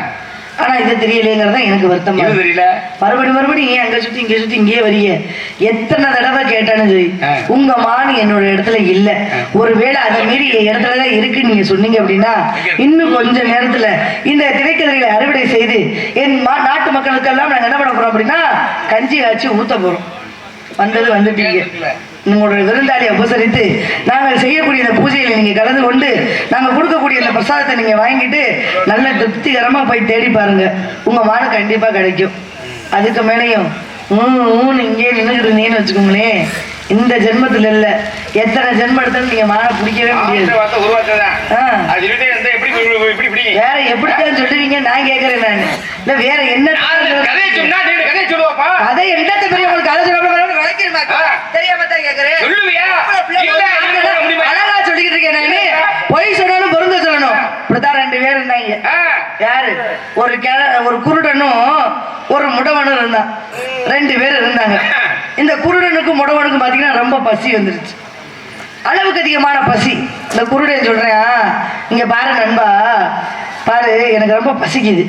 ஆனா இது தெரியலங்கிறதா எனக்கு வருத்தம். தெரியல. மறுபடியும் ஏன் அங்க சுத்தி இங்கே சுத்தி இங்கேயே வரீங்க? எத்தனை தடவை கேட்டாலும் சரி உங்க மான் என்னோட இடத்துல இல்ல. ஒருவேளை அதை மீறி என் இடத்துலதான் இருக்குன்னு நீங்க சொன்னீங்க அப்படின்னா இன்னும் கொஞ்ச நேரத்துல இந்த திரைக்கதைகளை அறுவடை செய்து என் நாட்டு மக்களுக்கெல்லாம் நாங்க என்ன பண்ண போறோம் அப்படின்னா கஞ்சி காய்ச்சி ஊத்த போறோம். வந்துட்டீங்க. உங்களுடைய விருந்தாளியை உபசரித்து நாங்கள் செய்யக்கூடிய இந்த பூஜையில் நீங்க கலந்து கொண்டு நாங்கள் கொடுக்கக்கூடிய இந்த பிரசாதத்தை நீங்க வாங்கிட்டு நல்ல திருப்திகரமா போய் தேடி பாருங்க. உங்க மானு கண்டிப்பா கிடைக்கும். அதுக்கு மேலேயும் இங்கே நின்றுக்கிட்டு வச்சுக்கோங்களேன், இந்த ஜென்மத்துல இல்ல எத்தனை ஜென்மம் எடுத்தாலும் நீங்க மான பிடிக்கவே முடியாது. வேற எப்படித்தான் சொல்லுவீங்க? நான் கேட்கறேன். நான் இல்ல வேற என்ன கதை என்னத்த பெரிய உங்களுக்கு கதை சொல்ல தெரியாம தான் கேட்கறேன். அழகா சொல்லிக்கிட்டு இருக்கேன். நானு பொய் சொன்னாலும் பொருந்த சொல்லணும். இப்படித்தான் 2 பேர் இருந்தாங்க. யாரு? ஒரு குருடனும் ஒரு முடவனும் இருந்தான். 2 பேர் இருந்தாங்க. இந்த குருடனுக்கும் முடவனுக்கும் பாத்தீங்கன்னா ரொம்ப பசி வந்துருச்சு, அளவுக்கு அதிகமான பசி. இந்த குருடன் சொல்றேன், இங்க பாரு நண்பா, பாரு எனக்கு ரொம்ப பசிக்குது,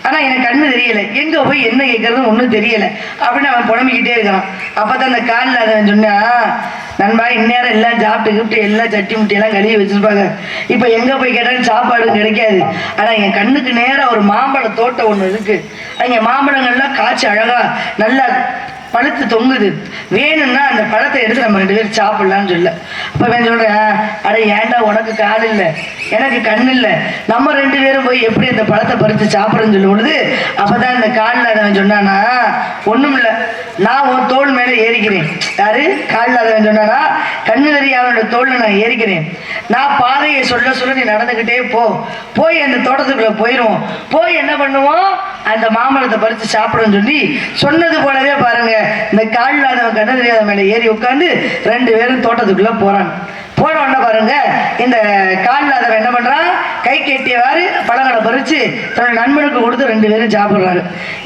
ஆனா எனக்கு கண்ணு தெரியல, எங்க போய் என்ன கேட்கறது ஒன்றும் தெரியல அப்படின்னு அவன் புலம்பிக்கிட்டே இருக்கான். அப்பதான் அந்த காலில் அவன் சொன்னா, நண்பா இந்நேரம் எல்லாம் சாப்பிட்டு எல்லாம் சட்டி முட்டியெல்லாம் கழுவி வச்சிருப்பாங்க, இப்ப எங்க போய் கேட்டாலும் சாப்பாடு கிடைக்காது. ஆனா என் கண்ணுக்கு நேரம் ஒரு மாம்பழ தோட்டம் ஒண்ணு இருக்கு, அங்க மாம்பழங்கள்லாம் காய்ச்சி அழகா நல்லா பழுத்து தொங்குது, வேணும்னா அந்த பழத்தை எடுத்து நம்ம 2 பேரும் சாப்பிடலாம்னு சொல்ல. அப்ப நான் சொல்றேன், அட ஏன்டா உனக்கு கால் இல்லை எனக்கு கண் இல்லை, நம்ம 2 பேரும் போய் எப்படி அந்த பழத்தை பறித்து சாப்பிடுறேன்னு சொல்லும் பொழுது அப்பதான் இந்த காலில் அவன் சொன்னானா, ஒண்ணும் இல்லை நான் உன் தோல் மேல ஏறிக்கிறேன். யாரு? காலில் அவன் சொன்னானா, கண்ணு தெரிய அவனோட தோல்ல நான் ஏறிக்கிறேன், நான் பாதையை சொல்ல நீ நடந்துகிட்டே போய் அந்த தோட்டத்துக்குள்ள போயிடுவோம், போய் என்ன பண்ணுவோம் அந்த மாம்பழத்தை பறித்து சாப்பிடுன்னு சொல்லி சொன்னது போலவே பாருங்க, இந்த கால் இல்லாதவன் கண்ணு தெரியாத மேல ஏறி உட்காந்து 2 பேரும் தோட்டத்துக்குள்ள போறாங்க. போன உடனே பாருங்க, இந்த கால் இல்லாதவன் என்ன பண்றான், கை கட்டியவாறு பழங்களை பறிச்சு தன்னோட நண்பனுக்கு கொடுத்து 2 பேரும் சாப்பிடுறாரு.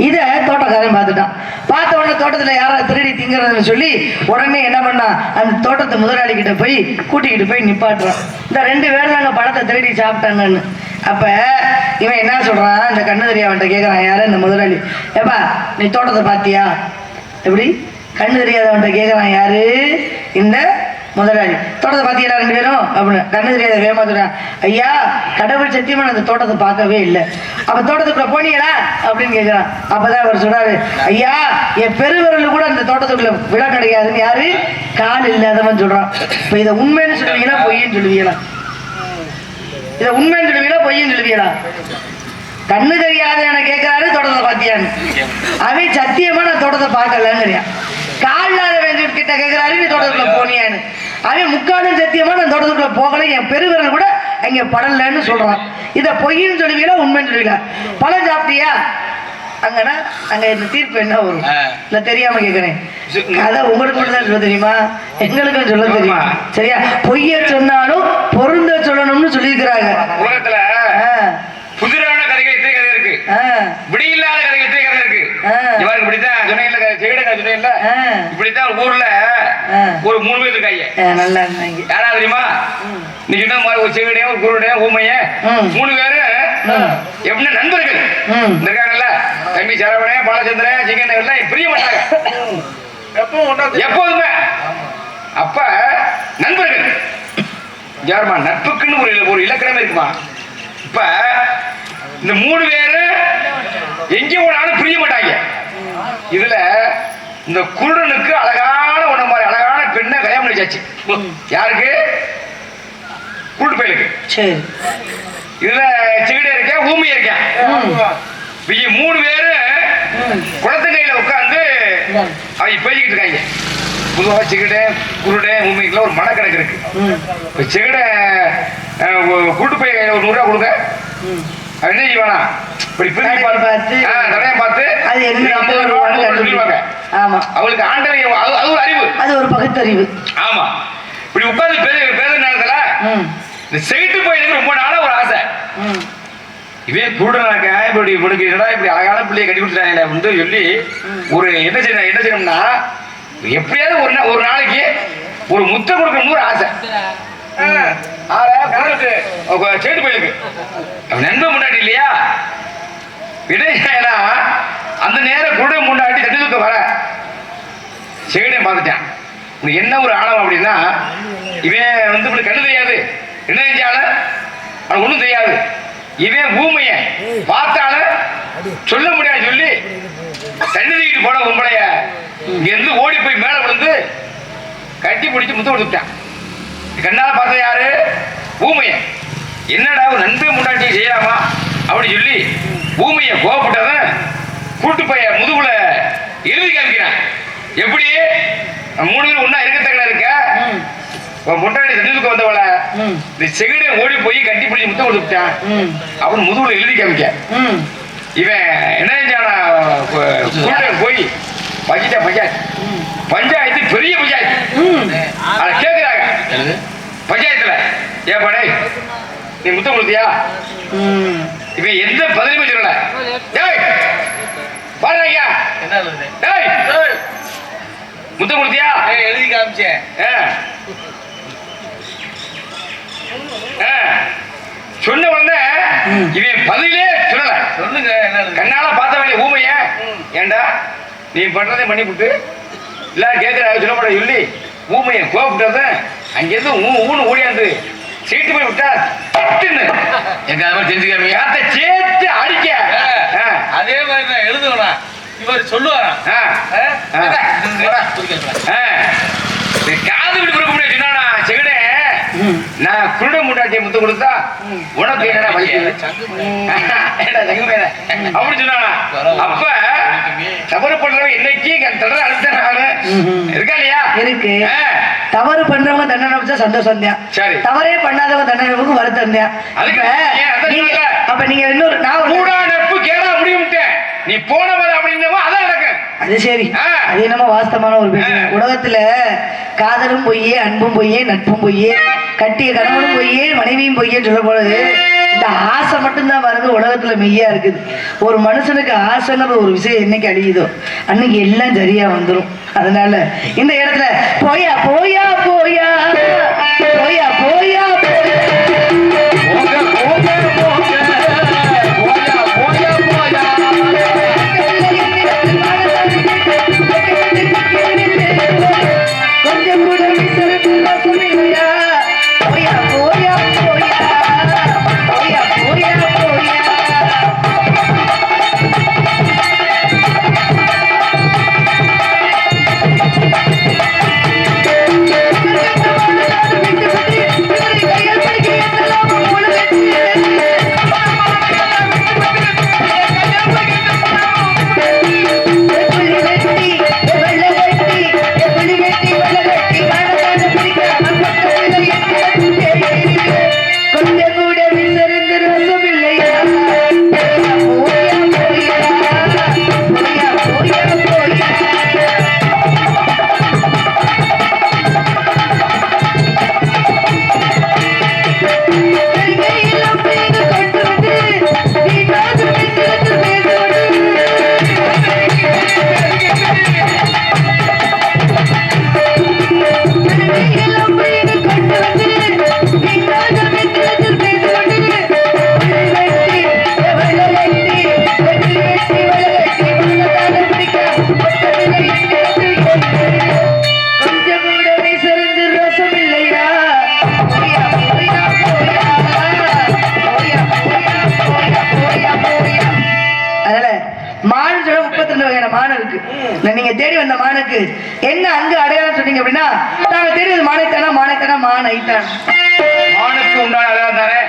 இதை தோட்டக்காரன் பார்த்துட்டான். பார்த்த உடனே தோட்டத்துல யாராவது திருடி திங்கிறதுன்னு சொல்லி உடனே என்ன பண்ணான், அந்த தோட்டத்தை முதலாளி கிட்ட போய் கூட்டிக்கிட்டு போய் நிப்பாட்டுறான். இந்த 2 பேரும் நாங்க பழத்தை திருடி சாப்பிட்டாங்கன்னு. அப்ப இவன் என்ன சொல்றான், இந்த கண்ணு தெரியாதவன்ட்ட கேட்கறான், யாரு? இந்த முதலாளி. ஏப்பா நீ தோட்டத்தை பாத்தியா? எப்படி? கண்ணு தெரியாதவன்ட்ட கேட்கறான், யாரு? இந்த முதலாளி தோட்டத்தை பார்த்தீங்களா 2 பேரும் அப்படின்னு கண்ணு தெரியாத வேகமா சொல்றேன். ஐயா கடவுள் சத்தியமா நான் அந்த தோட்டத்தை பார்க்கவே இல்லை. அப்ப தோட்டத்துக்குள்ள போனீங்களா அப்படின்னு கேட்கிறான். அப்பதான் அவர் சொல்றாரு, ஐயா என் பெருவிரல் கூட அந்த தோட்டத்துக்குள்ள விழ கிடையாதுன்னு யாரு கால் இல்லாதவன் சொல்றான். இப்ப இதை உண்மைன்னு சொல்லுவீங்களா பொய்ன்னு சொல்லுவீங்களா? இதை உண்மைன்னு சொல்லுவீங்களா பொய்ன்னு சொல்லுவீங்களா? கண்ணு தெரியாத என கேட்கிறாரு தோட்டத்தை பார்த்தியான்னு. அவன் சத்தியமா நான் தோட்டத்தை பார்க்கலங்கிறியா. கால் இல்லாத கிட்ட கேட்கிறாரு நீ தோட்டத்துக்குள்ள போனியான்னு. அவன் முக்காலும் சத்தியமா நான் தோட்டத்துக்குள்ள போகல, என் பெருவிரல் கூட அங்க படலன்னு சொல்றான். இதை பொய்ன்னு சொல்லுவீங்களா உண்மைன்னு சொல்லுவீங்களா? பழம் சாப்பிட்டியா அங்கன்னா அங்க இந்த தீர்ப்பு என்ன வரும்? இல்ல தெரியாம கேட்கிறேன். கதை உங்களுக்கு மட்டும் தான் சொல்ல தெரியுமா? எங்களுக்கும் சொல்ல தெரியுமா? சரியா? பொய்ய சொன்னாலும் பொருந்த சொல்லணும்னு சொல்லியிருக்கிறாங்க. உலகத்துல புதிரான கதைகள் இத்தனை கதை இருக்கு, விடி இல்லாத கதைகள் இத்தனை கதை இருக்கு. இவருக்கு இப்படித்தான் சொன்னீங்கல்ல, செவிடக்கா சொன்னீங்கல்ல, இப்படித்தான் ஊர்ல ஒரு 3 பேர் இருக்காங்க. நல்லா இருந்தாங்க. யாரா தெரியுமா? நீ சொன்ன மாதிரி ஒரு செவிடையா ஒரு குருடைய ஊமைய 3 பேரு எப்படின்னா நண்பர்கள் இருக்காங்கல்ல. தம்பி சரவணே பாலச்சந்திரன் சிங்கன் எல்லாம் பிரிய மாட்டாங்க எப்போதுமே. அப்ப நண்பர்கள் யாருமா நட்புக்குன்னு ஒரு இலக்கணமே இருக்குமா. இப்ப இந்த 3 பேரு எங்கே போனாலும் பிரிய மாட்டாங்க. இதுல இந்த குருடனுக்கு அழகான ஒண்ணு மாதிரி அழகான பெண்ணை கல்யாணம் பண்ணி வச்சாச்சு. யாருக்கு? குருட்டு பயலுக்கு. சரி. இதுல செவிட இருக்கேன் ஊமையா இருக்கேன். 3 பேரு குளத்து கையில உட்கார்ந்து அவங்க பேசிக்கிட்டு இருக்காங்க. பொதுவாக செகிட குருட ஊமைக்குள்ள ஒரு மனக்கணக்கு இருக்கு. இப்ப செகிட குருட்டு பைய கையில ஒரு 100 ரூபா கொடுங்க, என்ன செய்வானா இப்படி தடையம் பார்த்து அது சொல்லிடுவாங்க. ஆமா, அவளுக்கு ஆண்டவை அது ஒரு அறிவு, அது ஒரு பகுத்தறிவு. ஆமா, இப்படி உட்கார்ந்து பேச நேரத்துல இந்த செயிட்டு பையனுக்கு ரொம்ப நாளா ஒரு ஆசை. இவன் குருடனாக்க இப்படி இப்படிடா இப்படி அழகான பிள்ளைய கட்டி கொடுத்துட்டாங்க அப்படின்னு சொல்லி ஒரு என்ன செய்யணும்னா எப்படியாவது ஒரு நாளைக்கு ஒரு முத்தம் கொடுக்கணும்னு ஒரு ஆசை. செயிட்டு பையனுக்கு நண்பன் முன்னாடி இல்லையா விடையா அந்த நேரம் குருட முன்னாடி தண்ணி வர செவிடையை பார்த்துட்டான். என்ன ஒரு ஆணவம் அப்படின்னா இவன் வந்து இப்படி கண்ணு தெரியாது, என்ன செஞ்சாலும் அவனுக்கு ஒன்றும் தெரியாது. இவன் ஊமைய பார்த்தால சொல்ல முடியாது சொல்லி தண்ணி தூக்கிட்டு போன உம்பளைய இங்க இருந்து ஓடி போய் மேல விழுந்து கட்டி பிடிச்சு முத்தம் கொடுத்துட்டான். கண்ணால பார்த்த யாரு? ஊமைய. என்னடா ஒரு நண்பே முன்னாடி செய்யலாமா அப்படி சொல்லி ஊமைய கோவப்பட்டவன் கூட்டு பைய முதுகுல எழுதி காமிக்கிறான். எப்படி 3 பேரும் ஒன்னா இருக்கத்தக்கன இருக்க முன்னாடி தண்ணிலுக்கு வந்தவள இந்த செகிட ஓடி போய் கட்டி பிடிச்சி முத்தம் கொடுத்துட்டான். அவன் முதுகுல எழுதி காமிக்க இவன் என்ன செஞ்சானா போய் பஞ்சாயத்து பஞ்சாயத்து பெரிய பஞ்சாயத்து அதை கேட்கிறாங்க பஞ்சாயத்துல. ஏப்பாடே நீ முத்தம் கொடுத்தியா? இவன் எந்த பதிலுமே சொல்லல. பாருங்க முத்தம் கொடுத்தியா? எழுதி காமிச்சேன். சொன்ன உடனே இவன் பதிலே சொல்லல. சொல்லுங்க கண்ணால பார்த்த வேண்டிய ஊமைய ஏண்டா நீ பண்றதே பண்ணி விட்டு இல்ல கேட்கிற சொல்லப்பட சொல்லி ஊமைய கோப்பிட்டத அங்கிருந்து ஊனு ஓடியாந்து சீட்டு போய் விட்டா எங்க தெரிஞ்சுக்காம சேர்த்து அடிக்க அதே மாதிரி நான் எழுதுவேன். இவர் சொல்லுவாரா காது விட்டு கொடுக்க முடியாது. செவிட நான் குருட முண்டாட்டியை முத்து கொடுத்தா உனக்கு என்னடா அப்படி சொன்னா அப்ப தவறு பண்றவங்க இன்னைக்கு தடவை அழுத்த இருக்கா இல்லையா? இருக்கு. தவறு பண்றவங்க தண்டனை வச்சா சந்தோஷம் தான். சரி, தவறே பண்ணாதவங்க தண்டனை வருத்தம் தான். அப்ப நீங்க இன்னொரு நான் கூட நட்பு கேடா முடியும்ட்டேன் நீ போனவர் அப்படின்னவோ அதான் நடக்கும். அது சரி, அது என்னமோ வாஸ்தவமான ஒரு பேச்சு. உலகத்துல காதலும் பொய்யே, அன்பும் பொய்யே, நட்பும் பொய்யே, கட்டிய கணவனும் பொய்யே, மனைவியும் பொய்யே சொல்ல போது இந்த ஆசை மட்டும்தான் பாருங்க உலகத்துல மெய்யா இருக்குது. ஒரு மனுஷனுக்கு ஆசைங்கிற ஒரு விஷயம் என்னைக்கு அழியுதோ அன்னைக்கு எல்லாம் சரியா வந்துடும். அதனால இந்த இடத்துல போயா போயா போயா போயா போயா கொஞ்சம் கூட மான் சொல்ல 32 வகையான மான் இருக்கு. நீங்க தேடி வந்த மானுக்கு என்ன அங்க அடையாளம் சொன்னீங்க அப்படின்னா நாங்க தேடி வந்த மானைத்தானா மான் ஐத்தான் மானுக்கு உண்டான அடையாளம் தானே.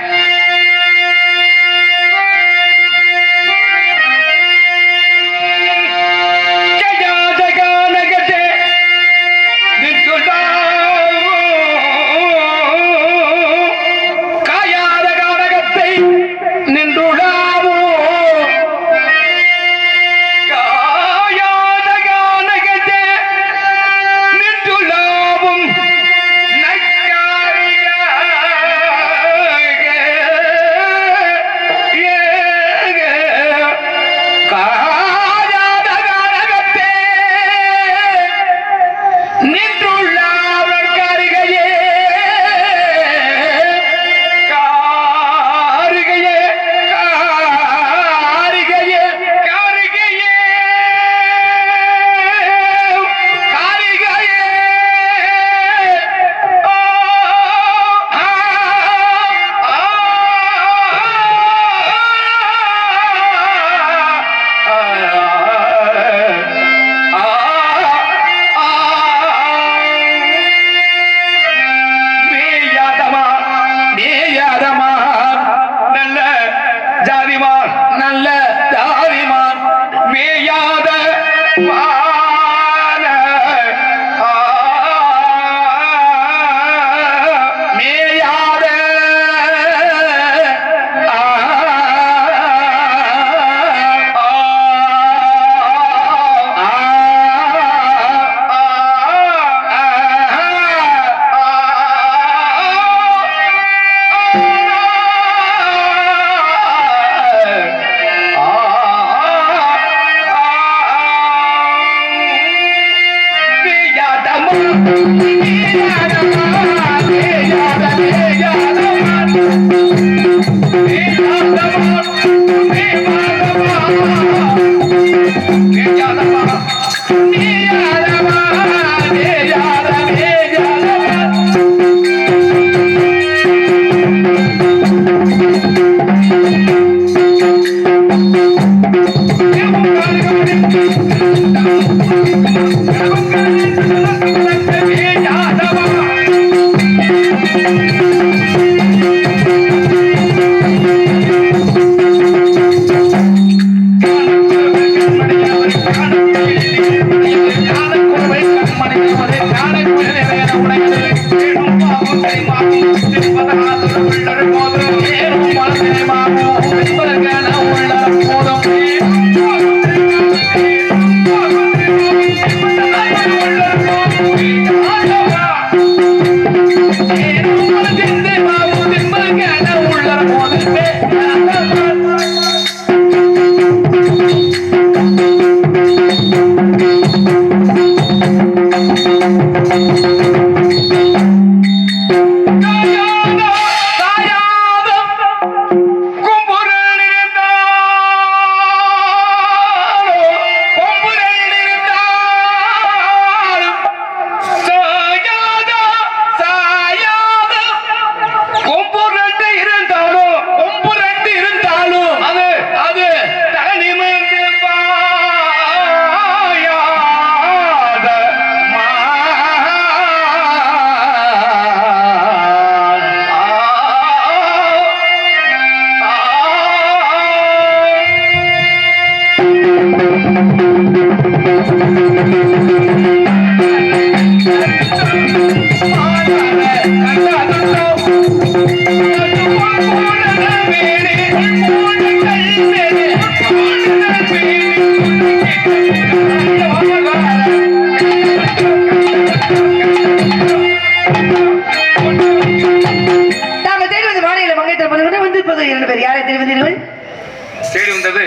தேடி வந்தது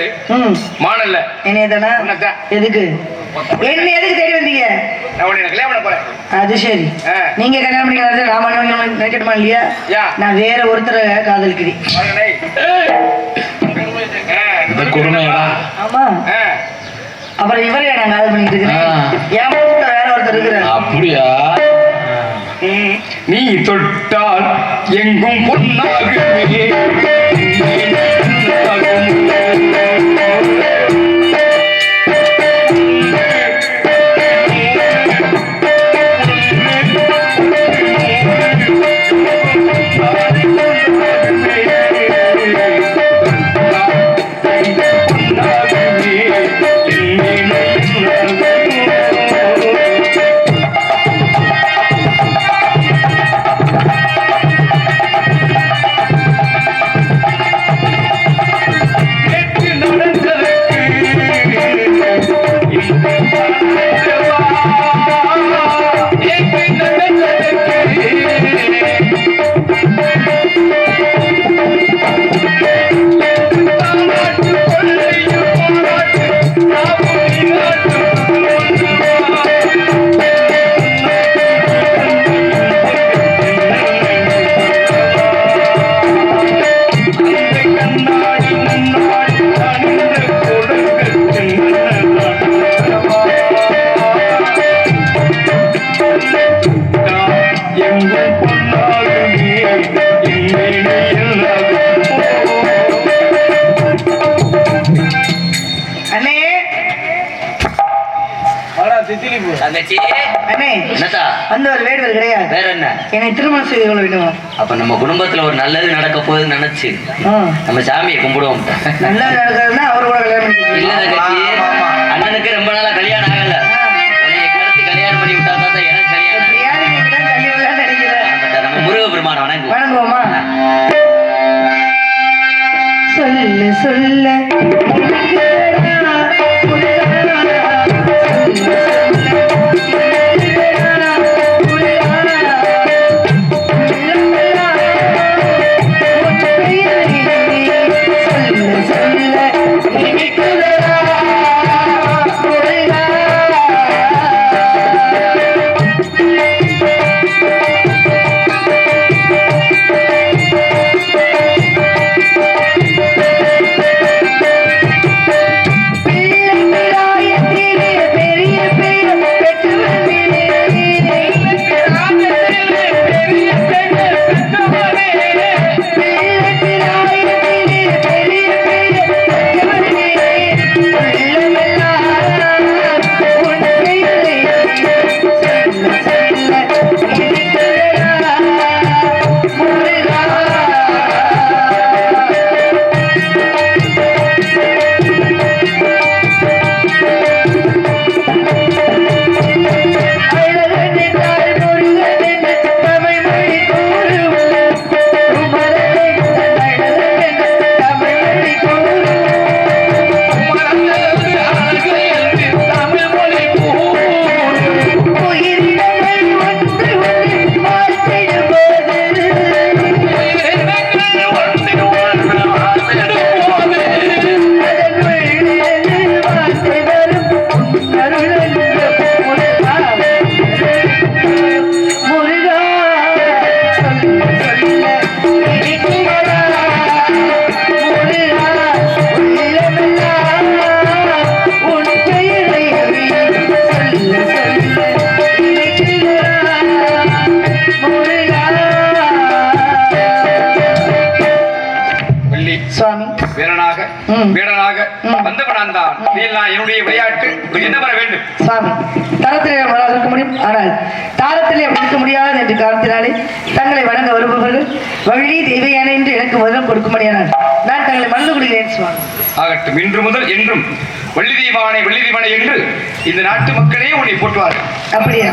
மானல்ல எதுக்கு என்ன எதுக்கு தேடி வந்தீங்க? கல்யாணம் பண்ண போறேன். அது சரி, நீங்க கல்யாணம் பண்ணிக்கிறது நாம நினைக்கணுமா இல்லையா? நான் வேற ஒருத்தரை காதலிக்கிறேன். ஆமா, அப்புறம் இவரையா நான் காதல் பண்ணிட்டு இருக்கிறேன். என் வேற ஒருத்தர் இருக்கிறார். அப்படியா? நீ தொட்டால் எங்கும் பொன்னாகுமே தங்கச்சி அண்ணே என்னத்தா அந்த ஒரு வேடுவர் கிடையாது. வேற என்ன? என்னை திருமணம் செய்து கொள்ள வேண்டும். அப்ப நம்ம குடும்பத்துல ஒரு நல்லது நடக்க போகுதுன்னு நினைச்சு ஆ, நம்ம சாமியை கும்பிடுவோம். நல்லா நடக்கிறதுனா அவர் கூட கல்யாணம் பண்ணிக்க. இல்ல தங்கச்சி, அண்ணனுக்கு ரொம்ப நாளா கல்யாணம் ஆகல. உன்னைய கடத்தி கல்யாணம் பண்ணி விட்டா தான் எனக்கு கல்யாணம். எப்படியாவது நீ தான் தள்ளி விடலாம்னு நினைக்கிறேன். நம்ம முருகப்பெருமான வணங்குவோம். வணங்குவோமா? சொல்ல சொல்ல முருகா, சுவாமி வீரனாக வீரனாக வந்தவனான் தான். என்னுடைய விளையாட்டு என்ன வர வேண்டும்? சுவாமி தரத்திலே நம்மளால் இருக்க முடியும், ஆனால் தாரத்திலே அப்படி இருக்க முடியாது என்று காரணத்தினாலே தங்களை வணங்க வருபவர்கள் வள்ளி தெய்வயானை என்று எனக்கு முதலம் கொடுக்கும்படியானால் நான் தங்களை மறந்து கொள்கிறேன் சுவாமி. ஆகட்டும், இன்று முதல் என்றும் வள்ளி தெய்வானை வள்ளி தெய்வானை என்று இந்த நாட்டு மக்களே உன்னை போற்றுவார்கள். அப்படியே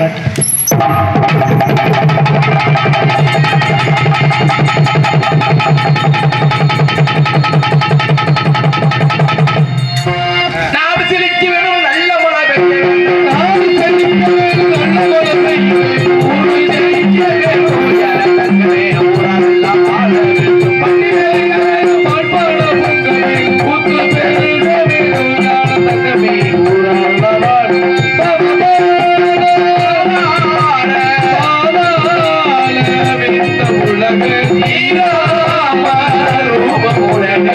நாம் செலுத்தி வேணும் நல்ல மழை பெய்ய நாம் செலுத்தி வேணும் நல்ல மழை பெய்ய ஊரு செலுத்தி வேணும் யார தங்கமே ஊரெல்லாம் ஆள வேண்டும் பண்டிகை பால்பாட பொங்கலை ஊத்து பெருக வேணும் யார தங்கமே ஊரெல்லாம் ஆள உலக நீராம ரூப உலக